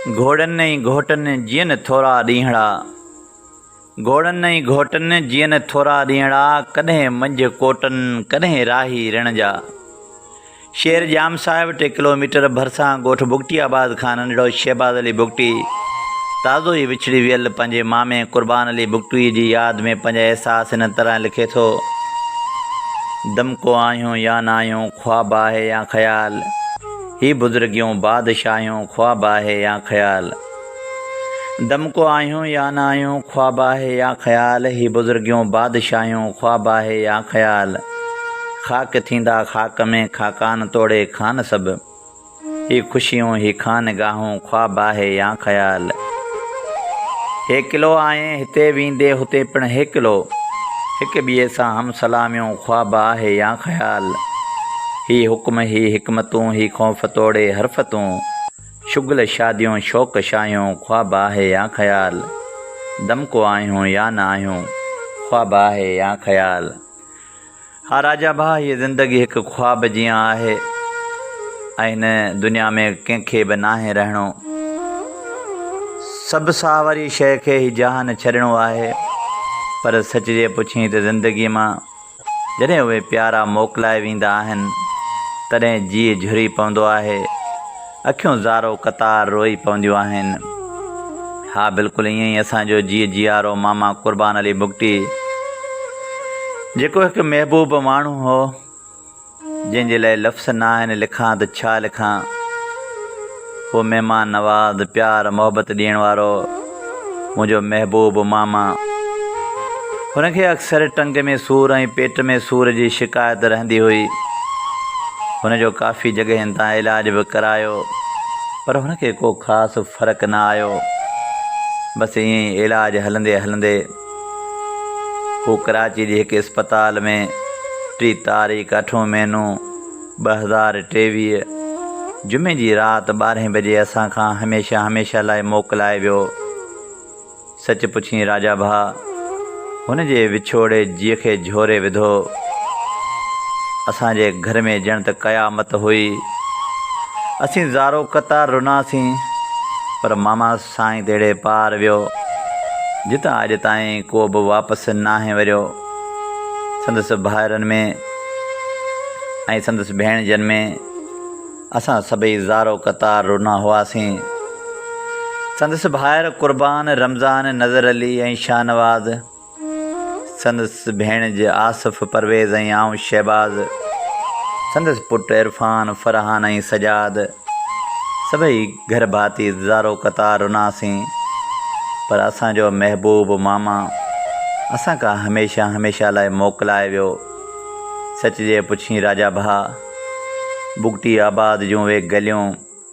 घोड़नि ऐं घोटनि जीअं न थोरा ॾींहड़ा, घोड़नि ऐं घोटनि जीअं न थोरा ॾींहड़ा, कॾहिं मंझि कोटनि कॾहिं राही रण जा। शेर जाम साहिब 3 किलोमीटर भरिसां ॻोठ बुगटियाबाद खां नंढड़ो शहबाज़ अली बुगटी ताज़ो ई विछड़ी वियल पंहिंजे मामे क़ुर्बान अली बुगटी जी यादि में पंहिंजा अहसास हिन तरह लिखे थो। दमको आहियूं या न आहियूं, ख्वाब आहे या ख़्याल, ही बुज़ुर्गियूं बादशाहियूं, ख्वाब आहे या ख़्याल। दमको आहियूं या न आहियूं, ख्वाब आहे या ख़्याल, ही बुज़ुर्गियूं बादशाहियूं, ख्वाब आहे या ख़्याल। ख़ाक थींदा ख़ाक में, ख़ाकान तोड़े खान सभु, ही ख़ुशियूं ही खानगाहूं, ख्वाब आहे या ख़्याल। हे किलो आए हिते वेंदे हुते पिणु हे किलो, हिक ॿिए सां हम सलामियूं, ख्वाब आहे या ख़्याल। ही हुक्म ही हिकमतूं, ही ख़ौफ़ तोड़े हरफ़तूं, शुगल शादियूं शौक़ शायूं, ख्वाब आहे या ख़्याल। दमको आहियूं या न आहियूं, ख्वाब आहे या ख़्याल। हा राजा भाउ, हीअ ज़िंदगी हिकु ख्वाब जीअं आहे ऐं हिन दुनिया में कंहिंखे बि नाहे रहणो। सभु सावरी शइ खे ही जहान छॾिणो आहे। पर सच जे पुछी त ज़िंदगीअ मां जॾहिं उहे प्यारा मोकिलाए वेंदा आहिनि तॾहिं जीउ झुरी पवंदो आहे, अखियूं ज़ारो क़तार रोई पवंदियूं आहिनि। हा बिल्कुलु ईअं ई असांजो जीउ जीआरो मामा क़ुर्बान अली बुगटी, जेको हिकु महबूब माण्हू हो, जंहिंजे लाइ लफ़्ज़ न आहिनि लिखां त छा लिखां। उहो महिमान नवाज़, प्यार मोहबत ॾियण वारो मुंहिंजो महबूब मामा, हुनखे अक्सर टंग में सूर ऐं पेट में सूर जी शिकायत रहंदी हुई। हुनजो काफ़ी जॻहियुनि तां इलाज बि करायो, पर हुनखे को ख़ासि फ़र्क़ु न आयो। बसि ईअं ई इलाज हलंदे हलंदे हू कराची जे हिकु इस्पताल में 3 तारीख़ 8 महीनो 2023 जुमे जी राति 12 बजे असां खां हमेशह लाइ मोकिलाए वियो। सच पुछी राजा भाउ, हुनजे विछोड़े जीअ खे झोरे विधो। असांजे घर में ॼण त क़यामत हुई। असीं ज़ारो क़तार रुनासीं, पर मामा साईं तेड़े पार वियो जितां अॼु ताईं को बि वापसि नाहे वरियो। संदसि भाइरनि में ऐं संदसि भेणजनि में असां सभई ज़ारो क़तार रुना हुआसीं। संदसि भाइर क़ुर्बान, रमज़ान, नज़र अली ऐं शाहनवाज़, संदसि भेणज आसिफ़, परवेज़ ऐं आऊं शहबाज़, संदसि पुटु इरफ़ान, फ़रहान ऐं सजाद, सभई घर भाती ज़ारो क़तार रुनासीं। पर असांजो महबूब मामा असां खां हमेशह लाइ मोकिलाए वियो। सच जे पुछी राजा भाउ, बुगटी आबाद जूं उहे गलियूं,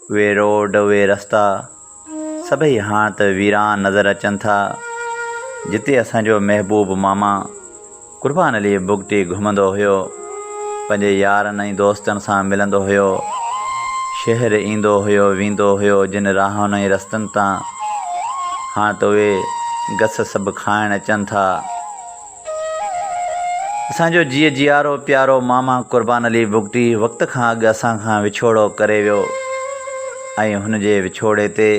उहे रोड, उहे रस्ता सभई हाणे त वीरान नज़र अचनि था। जिते असांजो महबूब मामा क़ुर्बान अली बुगटी घुमंदो हुयो, पंहिंजे यारनि ऐं दोस्तनि सां मिलंदो हुयो, शहर ईंदो हुयो वेंदो हुयो, जिन राहनि ऐं रस्तनि तां हाणे त उहे गस सभु खाइण अचनि था। असांजो जीउ जीआरो प्यारो मामा क़ुर्बान अली बुगटी वक़्त खां अॻु असां खां विछोड़ो करे वियो ऐं हुनजे विछोड़े ते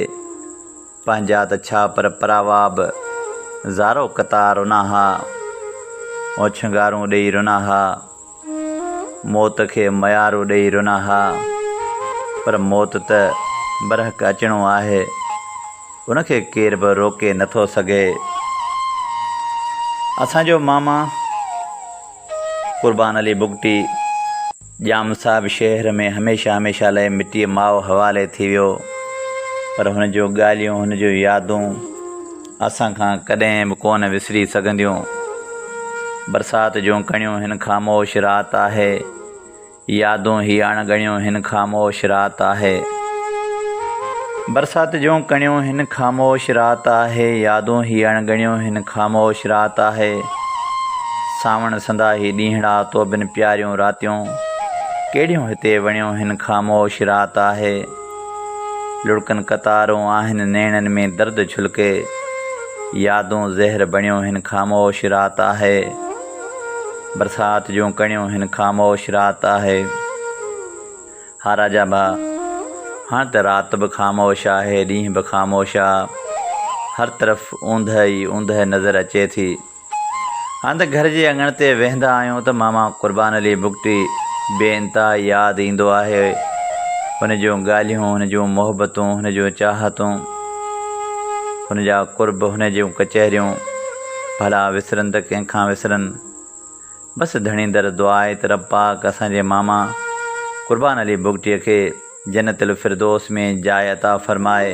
पंहिंजा त छा पर परावा बि ज़ारो क़तार रुना हा, ओछंगारूं ॾेई रुना हा, मौत खे मयारूं ॾेई रुना हा। पर मौत त बरहक अचिणो आहे, उनखे केर बि रोके नथो सघे। असांजो मामा क़ुर्बान अली बुगटी जाम साहिब शहर में हमेशह लाइ मिटीअ माउ हवाले थी वियो। पर हुनजो ॻाल्हियूं, हुनजूं यादूं असां खां कॾहिं बि कोन विसरी सघंदियूं। बरसाति जूं कणियूं हिन ख़ामोश राति आहे, यादूं ही अणगणियूं हिन ख़ामोश राति आहे। बरसाति जूं कणियूं हिन ख़ामोश राति आहे, यादूं ही अणगणियूं हिन ख़ामोश राति आहे। सावण संदा ही ॾींहड़ा तो बिन प्यारियूं रातियूं, कहिड़ियूं हिते वणियूं हिन ख़ामोश राति आहे। लुड़कनि कतारूं आहिनि नेणनि में दर्द छुलके, यादूं ज़हर बणियूं हिन ख़ामोश राति आहे। बरसाति जूं कणियूं हिन ख़ामोश राति आहे। हा राजा भाउ, हाणे त राति बि ख़ामोश आहे, ॾींहुं बि ख़ामोश आहे, हर तरफ़ ऊंद ई ऊंद नज़र अचे थी। हाणे त घर जे अङण ते वेहंदा आहियूं त मामा क़ुर्बान अली बुगटी बेइंतिहा यादि ईंदो आहे। हुन जूं ॻाल्हियूं, हुन जूं मोहबतूं, हुन जूं चाहतूं, हुन जा कुर्ब, हुन जूं कचहरियूं भला विसरनि त कंहिंखां विसरनि। बसि धणींदड़ दुआ आहे त रब पाक असांजे मामा क़ुर्बान अली बुगटीअ खे जन्नतुल फिरदौस में जाइ अता फ़रमाए।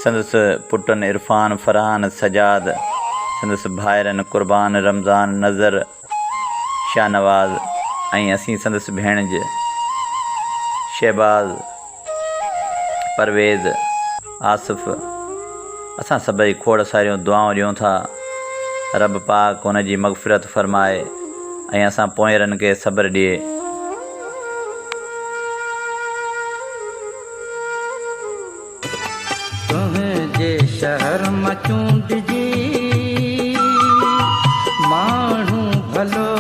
संदसि पुटनि इरफ़ान, फ़रहान, सजाद, संदसि भाइरनि क़ुर्बान, रमज़ान, नज़र, शाहनवाज़ ऐं असीं संदसि भेण जे शहबाज़, परवेज़, आसिफ़, असां सभई खोड़ सारियूं दुआऊं ॾियूं था। रब पाक हुन जी मग़फ़िरत फ़रमाए ऐं असां पोयरनि खे सब्र ॾिए। तुंहिंजे शहर मां चूंडिजी माण्हू भलो